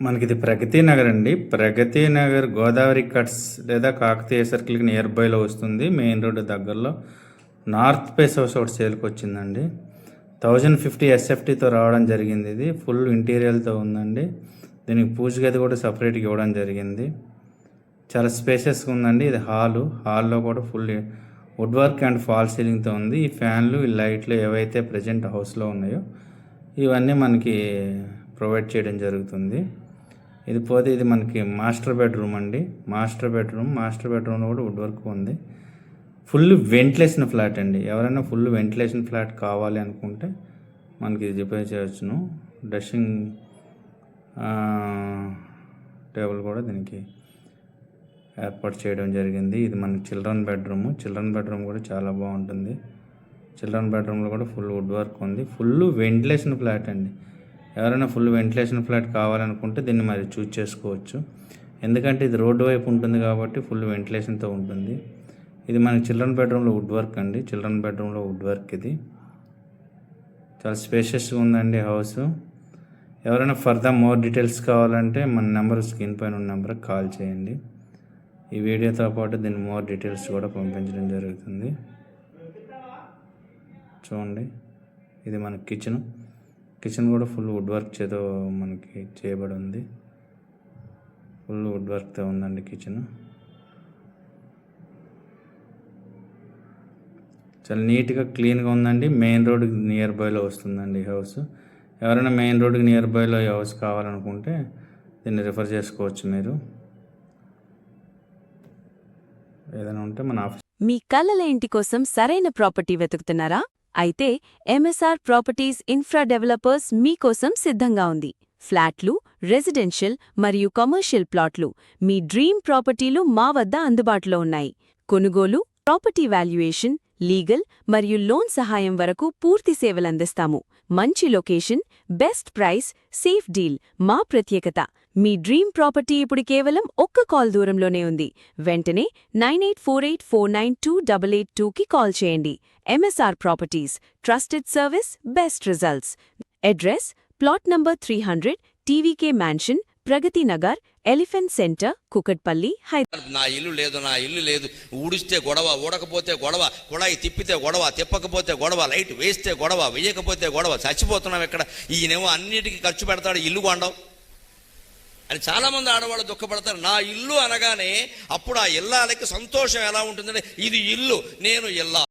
మనకి ఇది ప్రగతి నగర్ అండి. ప్రగతి నగర్ గోదావరి కట్స్ లేదా కాకతీయ సర్కిల్కి నియర్ బైలో వస్తుంది. మెయిన్ రోడ్డు దగ్గరలో నార్త్ ఫేస్ హౌస్ ఒకటి సేల్కి వచ్చిందండి. 1050 ఎస్ఎఫ్టీతో రావడం జరిగింది. ఇది ఫుల్ ఇంటీరియర్తో ఉందండి. దీనికి పూజ గది కూడా సపరేట్గా ఇవ్వడం జరిగింది. చాలా స్పేసెస్గా ఉందండి. ఇది హాల్లో కూడా full woodwork and fall సీలింగ్తో ఉంది. ఈ ఫ్యాన్లు ఈ లైట్లు ఏవైతే ప్రజెంట్ హౌస్లో ఉన్నాయో ఇవన్నీ మనకి ప్రొవైడ్ చేయడం జరుగుతుంది. ఇది పోతే ఇది మనకి మాస్టర్ బెడ్రూమ్ అండి. మాస్టర్ బెడ్రూమ్లో కూడా వుడ్ వర్క్ ఉంది. ఫుల్ వెంటిలేషన్ ఫ్లాట్ అండి. ఎవరైనా ఫుల్ వెంటిలేషన్ ఫ్లాట్ కావాలి అనుకుంటే మనకి ఇది రిపేర్ చేయవచ్చును. డ్రెస్సింగ్ టేబుల్ కూడా దీనికి ఏర్పాటు చేయడం జరిగింది. ఇది మనకి చిల్డ్రన్ బెడ్రూమ్ కూడా చాలా బాగుంటుంది. చిల్డ్రన్ బెడ్రూమ్లో కూడా ఫుల్ వుడ్ వర్క్ ఉంది. ఫుల్ వెంటిలేషన్ ఫ్లాట్ అండి. ఎవరైనా ఫుల్ వెంటిలేషన్ ఫ్లాట్ కావాలనుకుంటే దీన్ని మరి చూస్ చేసుకోవచ్చు. ఎందుకంటే ఇది రోడ్డు వైపు ఉంటుంది కాబట్టి ఫుల్ వెంటిలేషన్తో ఉంటుంది. ఇది మన చిల్డ్రన్ బెడ్రూమ్లో వుడ్ వర్క్ అండి. ఇది చాలా స్పేషియస్గా ఉందండి హౌస్. ఎవరైనా ఫర్దర్ మోర్ డీటెయిల్స్ కావాలంటే మన నెంబర్ స్క్రీన్ పైన ఉన్న నెంబర్కి కాల్ చేయండి. ఈ వీడియోతో పాటు దీని మోర్ డీటెయిల్స్ కూడా పంపించడం జరుగుతుంది. చూడండి, ఇది మన కిచెన్ కూడా ఫుల్ వుడ్ వర్క్ చేతో మనకి చేయబడి ఉంది. ఫుల్ వుడ్ వర్క్తో ఉందండి కిచెన్. చాలా నీట్గా క్లీన్గా ఉందండి. మెయిన్ రోడ్కి నియర్ బైలో వస్తుందండి ఈ హౌస్. ఎవరైనా మెయిన్ రోడ్కి నియర్ బైలో ఈ హౌస్ కావాలనుకుంటే దీన్ని రిఫర్ చేసుకోవచ్చు. మీరు ఏదైనా ఉంటే మన ఆఫీస్. మీ కలల ఇంటి కోసం సరైన ప్రాపర్టీ వెతుకుతున్నారా? అయితే ఎంఎస్ఆర్ ప్రాపర్టీస్ ఇన్ఫ్రా డెవలపర్స్ మీకోసం సిద్ధంగా ఉంది. ఫ్లాట్లు, రెసిడెన్షియల్ మరియు కమర్షియల్ ప్లాట్లు, మీ డ్రీమ్ ప్రాపర్టీలు మా వద్ద అందుబాటులో ఉన్నాయి. కొనుగోలు, ప్రాపర్టీ వాల్యుయేషన్, లీగల్ మరియు లోన్ సహాయం వరకు పూర్తి సేవలందిస్తాము. మంచి location, best price, safe deal మా ప్రత్యేకత. మీ డ్రీమ్ ప్రాపర్టీ ఇప్పుడు కేవలం ఒక్క కాల్ దూరంలోనే ఉంది. వెంటనే 9848492882కి కాల్ చేయండి. MSR properties, trusted service, best results. Address: plot number 300, TVK Mansion, Pragathi Nagar, Elephant Centre, Kukatpally, Hyderabad. నా ఇల్లు లేదు, ఊడిస్తే గొడవ, ఊడకపోతే గొడవ, కుళాయి తిప్పితే గొడవ, తిప్పకపోతే గొడవ, లైట్ వేస్తే గొడవ, వేయకపోతే గొడవ, చచ్చిపోతున్నాం ఇక్కడ. ఈయనేమో అన్నిటికీ ఖర్చు పెడతాడు, ఇల్లు కొండం అని చాలామంది ఆడవాళ్ళు దుఃఖపడతారు. నా ఇల్లు అనగానే అప్పుడు ఆ ఇల్లాలకి సంతోషం ఎలా ఉంటుందంటే, ఇది ఇల్లు, నేను ఇల్లా.